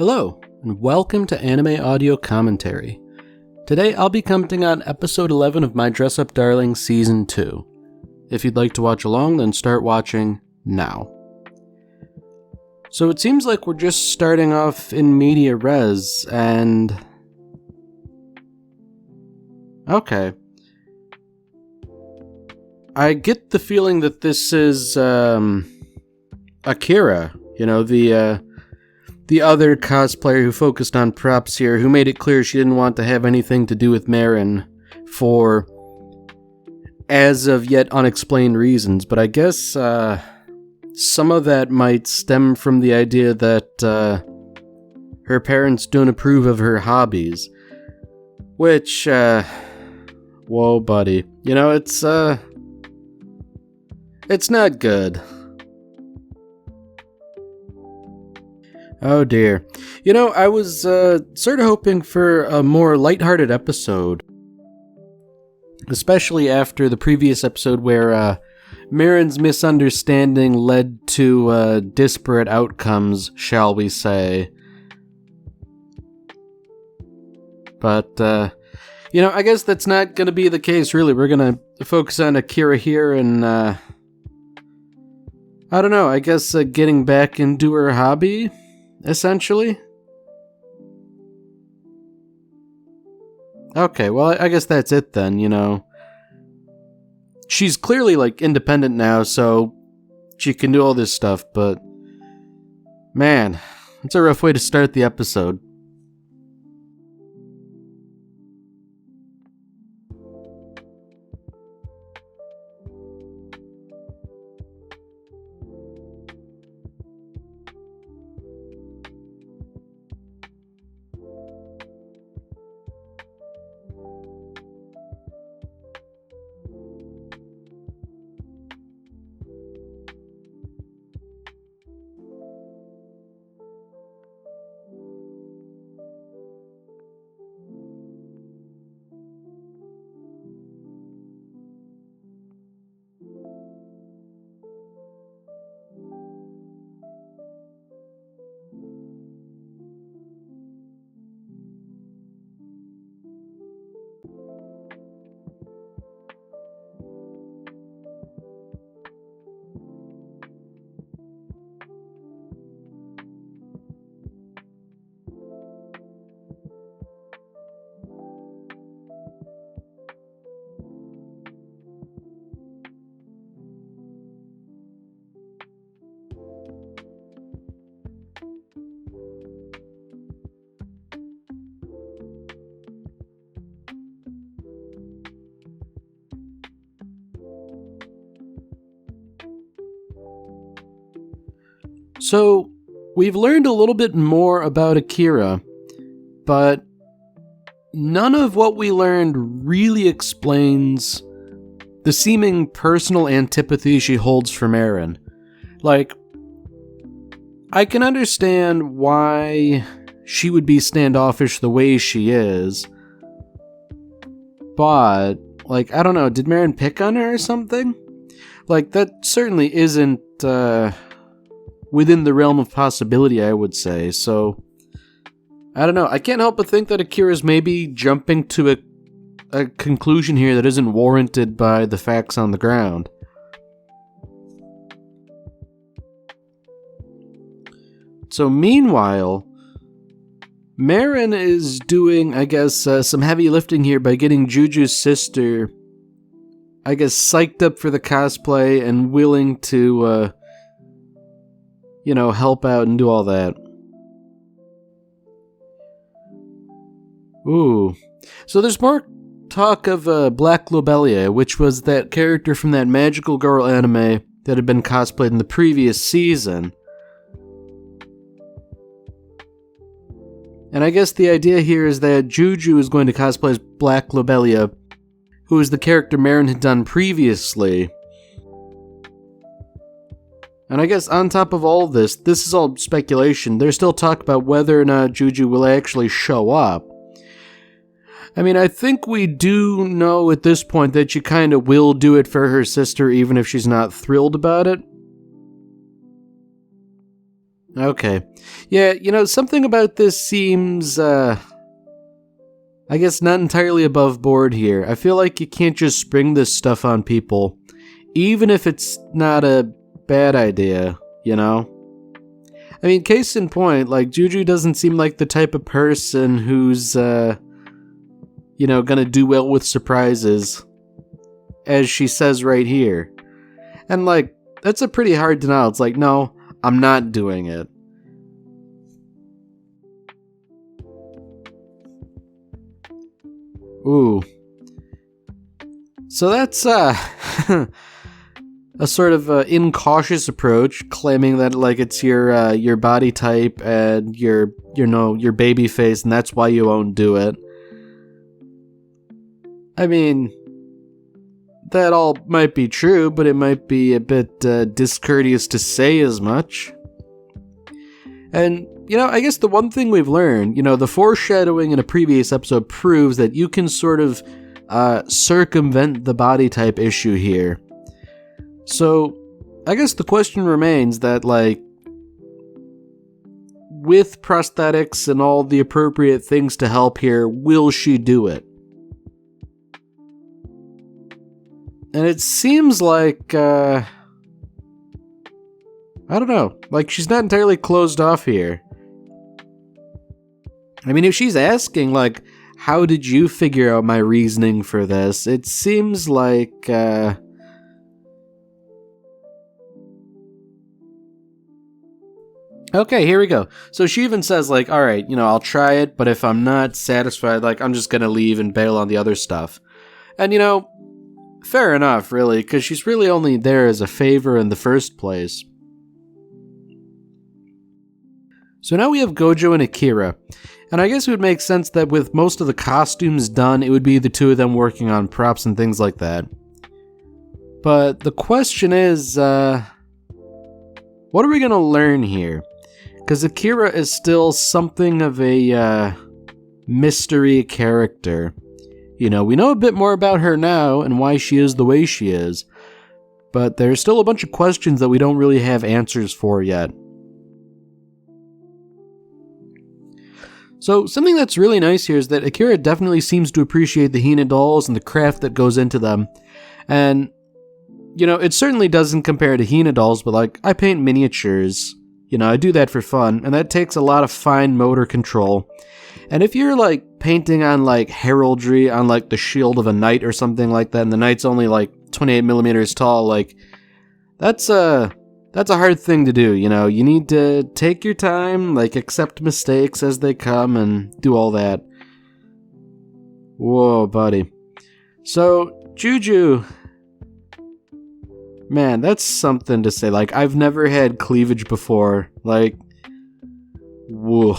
Hello, and welcome to Anime Audio Commentary. Today I'll be commenting on episode 11 of My Dress Up Darling Season 2. If you'd like to watch along, then start watching now. So it seems like we're just starting off in media res, and... okay. I get the feeling that this is, Akira, the other cosplayer who focused on props here, who made it clear she didn't want to have anything to do with Marin for as of yet unexplained reasons, but I guess some of that might stem from the idea that her parents don't approve of her hobbies, which, whoa buddy, it's not good. Oh dear. I was sort of hoping for a more lighthearted episode. Especially after the previous episode where Marin's misunderstanding led to disparate outcomes, shall we say. But, I guess that's not going to be the case, really. We're going to focus on Akira here and, I don't know, I guess getting back into her hobby? Essentially? Okay, well, I guess that's it then, She's clearly, independent now, so she can do all this stuff, but... man, it's a rough way to start the episode. So, we've learned a little bit more about Akira, but none of what we learned really explains the seeming personal antipathy she holds for Marin. I can understand why she would be standoffish the way she is, but, I don't know, did Marin pick on her or something? That certainly isn't, within the realm of possibility, I would say, so... I don't know, I can't help but think that Akira's maybe jumping to a conclusion here that isn't warranted by the facts on the ground. So meanwhile, Marin is doing, I guess, some heavy lifting here by getting Juju's sister, I guess, psyched up for the cosplay and willing to, help out and do all that. Ooh. So there's more talk of Black Lobelia, which was that character from that Magical Girl anime that had been cosplayed in the previous season. And I guess the idea here is that Juju is going to cosplay as Black Lobelia, who is the character Marin had done previously. And I guess on top of all this is all speculation. There's still talk about whether or not Juju will actually show up. I mean, I think we do know at this point that she kind of will do it for her sister, even if she's not thrilled about it. Okay. Yeah, something about this seems, I guess not entirely above board here. I feel like you can't just spring this stuff on people, even if it's not a bad idea, I mean, case in point, like, Juju doesn't seem like the type of person who's, gonna do well with surprises, as she says right here. And, like, that's a pretty hard denial. It's like, no, I'm not doing it. Ooh. So that's, a sort of incautious approach, claiming that, like, it's your body type and your baby face, and that's why you won't do it. I mean, that all might be true, but it might be a bit discourteous to say as much. And, I guess the one thing we've learned, the foreshadowing in a previous episode proves that you can sort of circumvent the body type issue here. So, I guess the question remains that, like, with prosthetics and all the appropriate things to help here, will she do it? And it seems like, I don't know, like, she's not entirely closed off here. I mean, if she's asking, like, how did you figure out my reasoning for this? It seems like, okay, here we go. So she even says, like, alright, I'll try it, but if I'm not satisfied, like, I'm just gonna leave and bail on the other stuff. And, fair enough, really, because she's really only there as a favor in the first place. So now we have Gojo and Akira. And I guess it would make sense that with most of the costumes done, it would be the two of them working on props and things like that. But the question is, what are we gonna learn here? Because Akira is still something of a mystery character. We know a bit more about her now and why she is the way she is, but there's still a bunch of questions that we don't really have answers for yet. So something that's really nice here is that Akira definitely seems to appreciate the Hina dolls and the craft that goes into them. And, it certainly doesn't compare to Hina dolls, but, like, I paint miniatures. I do that for fun, and that takes a lot of fine motor control. And if you're, like, painting on, like, heraldry on, like, the shield of a knight or something like that, and the knight's only, like, 28 millimeters tall, like, that's a hard thing to do, You need to take your time, like, accept mistakes as they come, and do all that. Whoa, buddy. So, Juju... Man, that's something to say. Like, I've never had cleavage before. Like, whoa.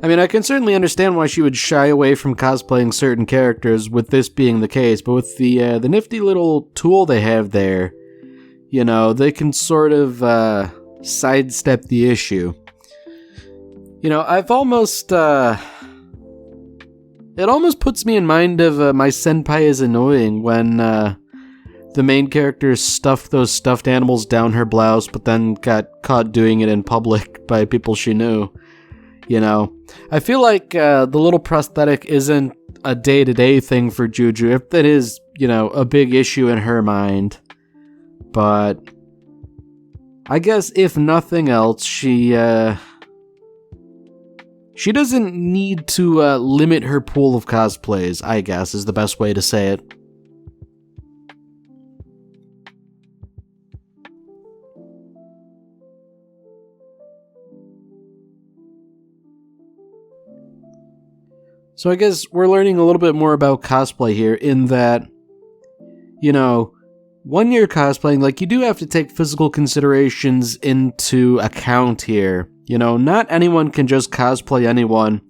I mean, I can certainly understand why she would shy away from cosplaying certain characters, with this being the case, but with the nifty little tool they have there, they can sort of sidestep the issue. I've almost... It almost puts me in mind of My Senpai is Annoying, when... the main character stuffed those stuffed animals down her blouse, but then got caught doing it in public by people she knew. I feel like the little prosthetic isn't a day-to-day thing for Juju, if that is, a big issue in her mind. But I guess if nothing else, she doesn't need to limit her pool of cosplays, I guess, is the best way to say it. So I guess we're learning a little bit more about cosplay here in that, when you're cosplaying, like, you do have to take physical considerations into account here. Not anyone can just cosplay anyone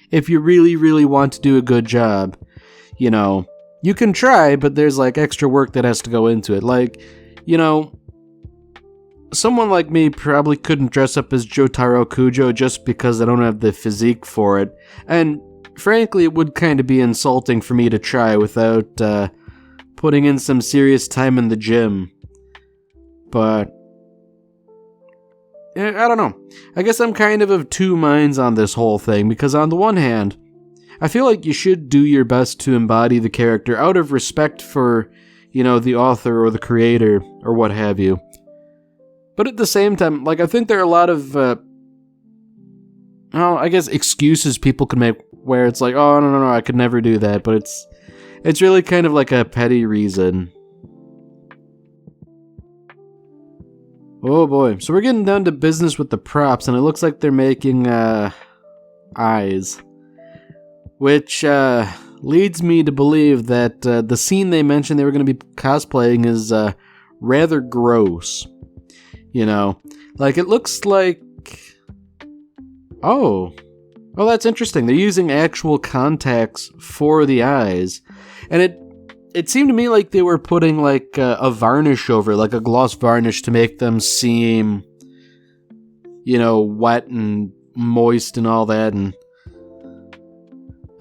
if you really, really want to do a good job. You can try, but there's, like, extra work that has to go into it. Like, someone like me probably couldn't dress up as Jotaro Kujo just because I don't have the physique for it. And frankly, it would kind of be insulting for me to try without putting in some serious time in the gym. But I don't know. I guess I'm kind of two minds on this whole thing, because on the one hand, I feel like you should do your best to embody the character out of respect for, the author or the creator or what have you. But at the same time, like, I think there are a lot of, I guess excuses people can make where it's like, oh, no, I could never do that, but it's really kind of like a petty reason. Oh boy, so we're getting down to business with the props, and it looks like they're making, eyes. Which, leads me to believe that, the scene they mentioned they were going to be cosplaying is, rather gross. Like, it looks like... Oh, that's interesting. They're using actual contacts for the eyes. And it seemed to me like they were putting, like, a varnish over, like a gloss varnish to make them seem, wet and moist and all that. And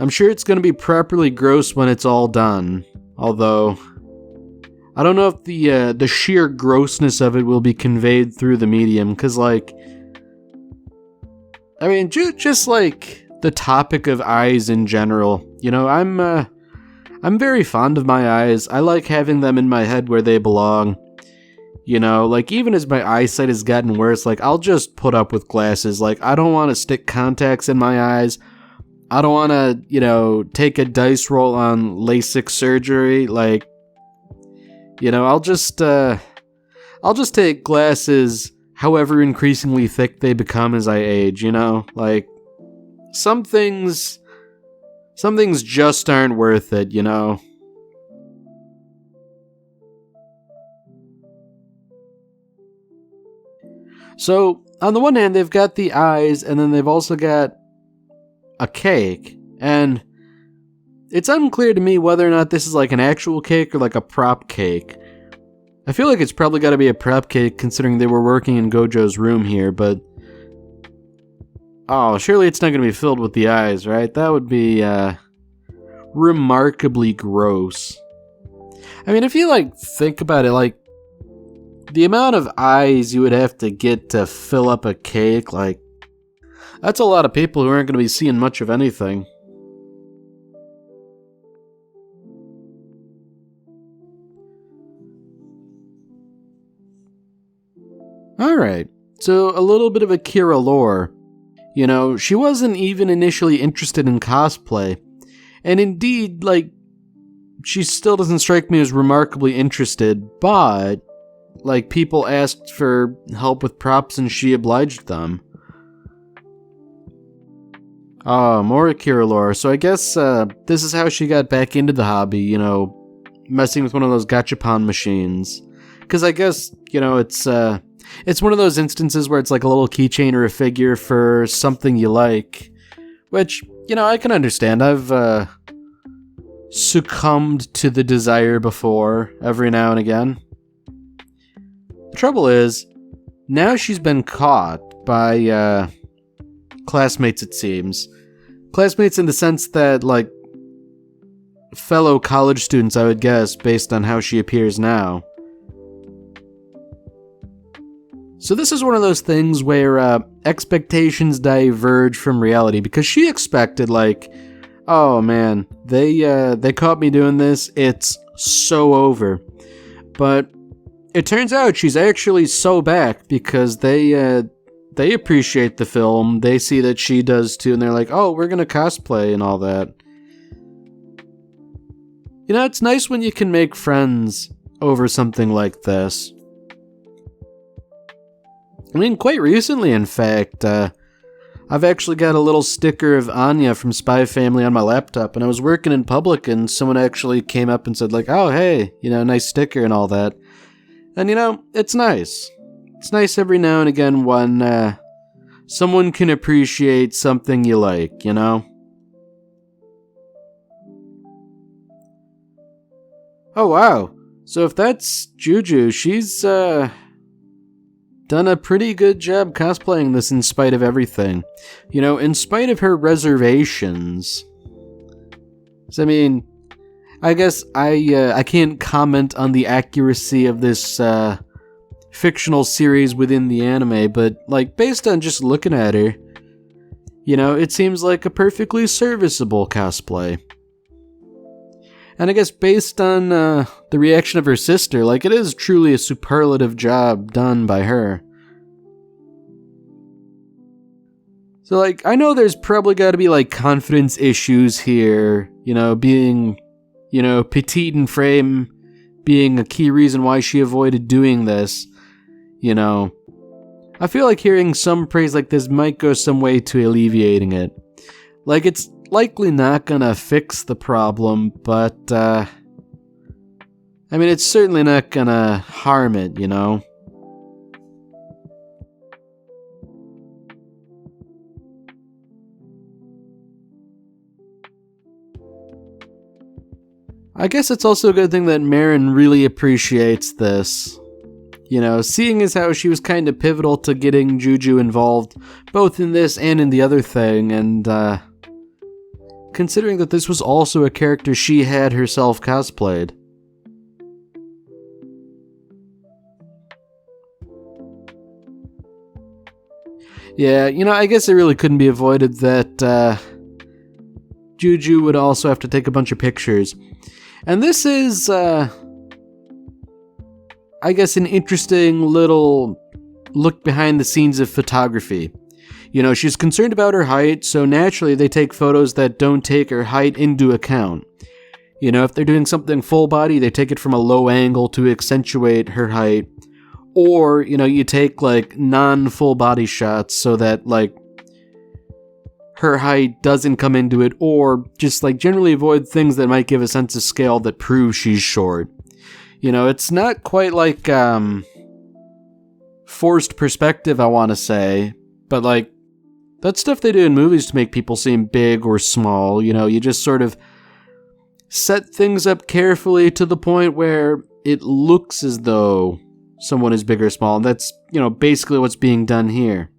I'm sure it's going to be properly gross when it's all done. Although, I don't know if the sheer grossness of it will be conveyed through the medium, because, like, I mean, just like the topic of eyes in general, I'm very fond of my eyes. I like having them in my head where they belong. Like, even as my eyesight has gotten worse, like, I'll just put up with glasses. Like, I don't want to stick contacts in my eyes. I don't want to, take a dice roll on LASIK surgery. Like, I'll just take glasses however increasingly thick they become as I age, Like, some things just aren't worth it, So, on the one hand, they've got the eyes, and then they've also got a cake, and it's unclear to me whether or not this is like an actual cake or like a prop cake. I feel like it's probably got to be a prop cake considering they were working in Gojo's room here, but surely it's not going to be filled with the eyes, right? That would be remarkably gross. I mean, if you think about it, like the amount of eyes you would have to get to fill up a cake, like, that's a lot of people who aren't going to be seeing much of anything. Alright, so a little bit of Akira lore. She wasn't even initially interested in cosplay. And indeed, she still doesn't strike me as remarkably interested, but, people asked for help with props and she obliged them. More Akira lore. So I guess, this is how she got back into the hobby, messing with one of those gachapon machines. Because I guess, it's one of those instances where it's like a little keychain or a figure for something you like. Which, I can understand. I've, succumbed to the desire before, every now and again. The trouble is, now she's been caught by, classmates, it seems. Classmates in the sense that, fellow college students, I would guess, based on how she appears now. So this is one of those things where, expectations diverge from reality, because she expected, oh man, they caught me doing this, it's so over. But it turns out she's actually so back, because they appreciate the film, they see that she does too, and they're like, oh, we're gonna cosplay and all that. It's nice when you can make friends over something like this. I mean, quite recently, in fact, I've actually got a little sticker of Anya from Spy Family on my laptop, and I was working in public, and someone actually came up and said, oh, hey, nice sticker and all that. And, it's nice. It's nice every now and again when, someone can appreciate something you like, Oh, wow. So if that's Juju, she's, done a pretty good job cosplaying this in spite of everything. In spite of her reservations. So, I mean, I guess I can't comment on the accuracy of this fictional series within the anime, but, like, based on just looking at her, you know, it seems like a perfectly serviceable cosplay. And I guess based on the reaction of her sister, like, it is truly a superlative job done by her. So, like, I know there's probably got to be, like, confidence issues here, you know, being, you know, petite in frame being a key reason why she avoided doing this, you know. I feel like hearing some praise like this might go some way to alleviating it. Like, it's likely not gonna fix the problem, but, I mean, it's certainly not gonna harm it, you know? I guess it's also a good thing that Marin really appreciates this. You know, seeing as how she was kind of pivotal to getting Juju involved, both in this and in the other thing, and, considering that this was also a character she had herself cosplayed. Yeah, you know, I guess it really couldn't be avoided that, Juju would also have to take a bunch of pictures. And this is, I guess, an interesting little look behind the scenes of photography. You know, she's concerned about her height, so naturally they take photos that don't take her height into account. You know, if they're doing something full body, they take it from a low angle to accentuate her height. Or, you know, you take, like, non-full body shots so that, like, her height doesn't come into it, or just, like, generally avoid things that might give a sense of scale that prove she's short. You know, it's not quite like, forced perspective, I want to say, but, like, that's stuff they do in movies to make people seem big or small. You know, you just sort of set things up carefully to the point where it looks as though someone is big or small, and that's, you know, basically what's being done here.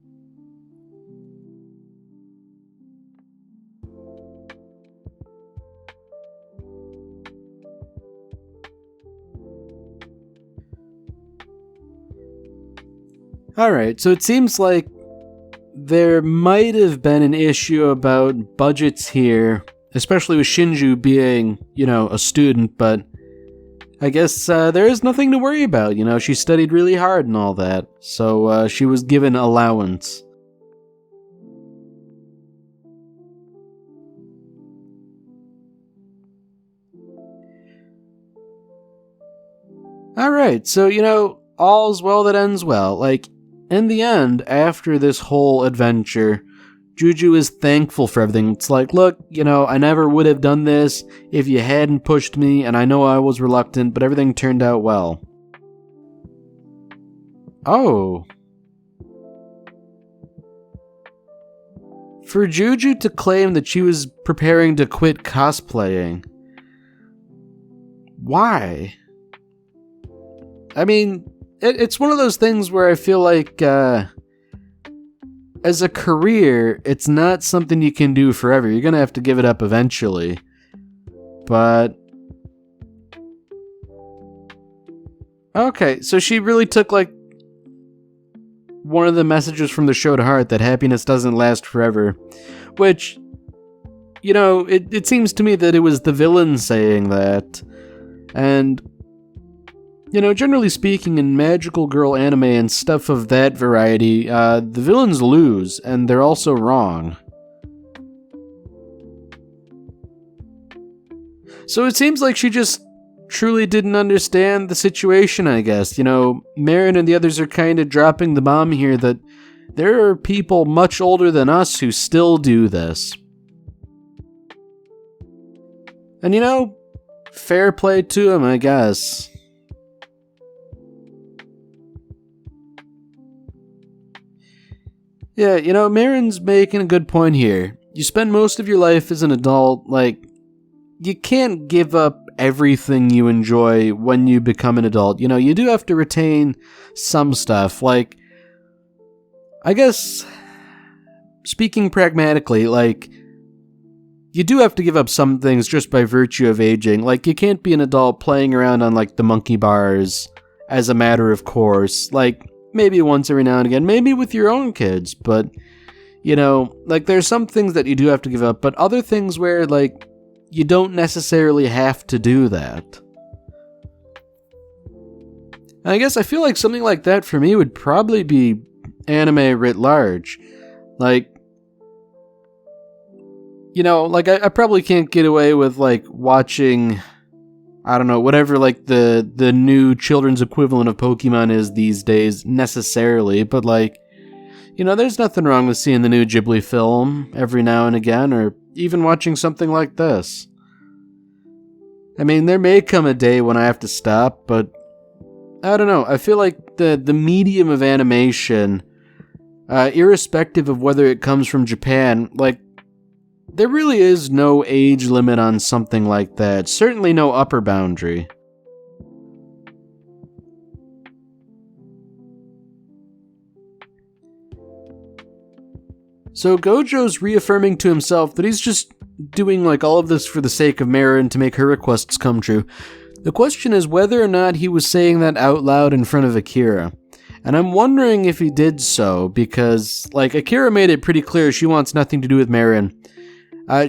Alright, so it seems like there might have been an issue about budgets here, especially with Shinju being, you know, a student, but I guess there is nothing to worry about, you know, she studied really hard and all that, so she was given allowance. Alright, so, you know, all's well that ends well. Like, in the end, after this whole adventure, Juju is thankful for everything. It's like, look, you know, I never would have done this if you hadn't pushed me, and I know I was reluctant, but everything turned out well. Oh. For Juju to claim that she was preparing to quit cosplaying. Why? I mean, it's one of those things where I feel like, as a career, it's not something you can do forever. You're gonna have to give it up eventually. But... okay, so she really took, like, one of the messages from the show to heart, that happiness doesn't last forever. Which, you know, it seems to me that it was the villain saying that. And... you know, generally speaking, in magical girl anime and stuff of that variety, the villains lose, and they're also wrong. So it seems like she just truly didn't understand the situation, I guess. You know, Marin and the others are kind of dropping the bomb here that there are people much older than us who still do this. And you know, fair play to them, I guess. Yeah, you know, Marin's making a good point here. You spend most of your life as an adult, like, you can't give up everything you enjoy when you become an adult. You know, you do have to retain some stuff. Like, I guess, speaking pragmatically, like, you do have to give up some things just by virtue of aging. Like, you can't be an adult playing around on, like, the monkey bars as a matter of course. Like, maybe once every now and again, maybe with your own kids, but, you know, like, there's some things that you do have to give up, but other things where, like, you don't necessarily have to do that. And I guess I feel like something like that for me would probably be anime writ large. Like, you know, like, I probably can't get away with, like, watching, I don't know, whatever, like, the new children's equivalent of Pokemon is these days, necessarily, but, like, you know, there's nothing wrong with seeing the new Ghibli film every now and again, or even watching something like this. I mean, there may come a day when I have to stop, but I don't know, I feel like the medium of animation, irrespective of whether it comes from Japan, like, there really is no age limit on something like that. Certainly no upper boundary. So Gojo's reaffirming to himself that he's just doing like all of this for the sake of Marin to make her requests come true. The question is whether or not he was saying that out loud in front of Akira. And I'm wondering if he did so, because, like, Akira made it pretty clear she wants nothing to do with Marin.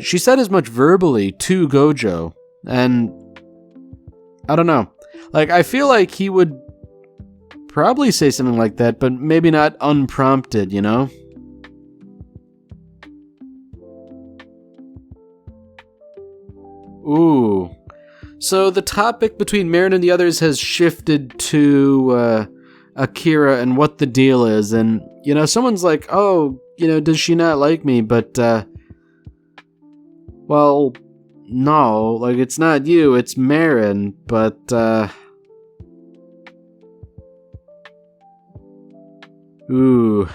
She said as much verbally to Gojo, and I don't know. Like, I feel like he would probably say something like that, but maybe not unprompted, you know? Ooh. So the topic between Marin and the others has shifted to Akira and what the deal is, and, you know, someone's like, oh, you know, does she not like me? But, well, no, like, it's not you, it's Marin, but, ooh.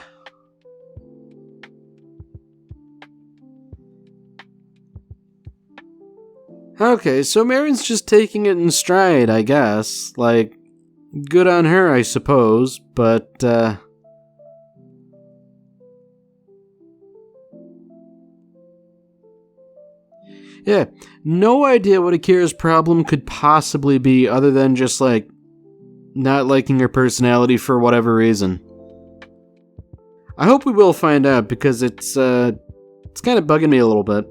Okay, so Marin's just taking it in stride, I guess. Like, good on her, I suppose, but, yeah, no idea what Akira's problem could possibly be other than just, like, not liking her personality for whatever reason. I hope we will find out, because it's kind of bugging me a little bit.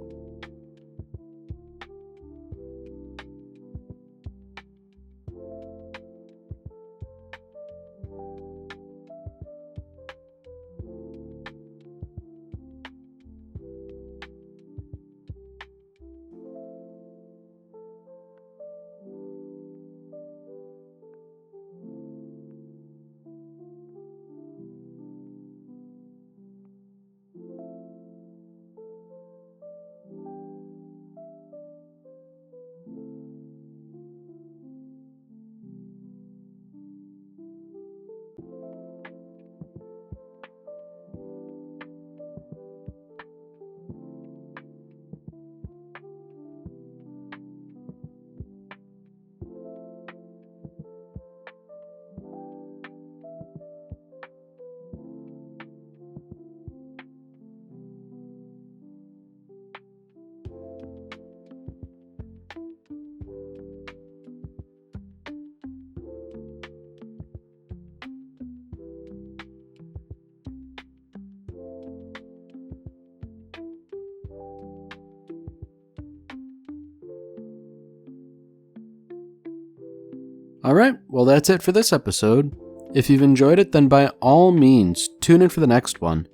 Alright, well that's it for this episode. If you've enjoyed it, then by all means, tune in for the next one.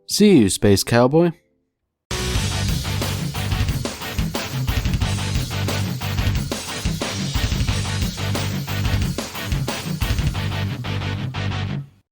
See you, Space Cowboy.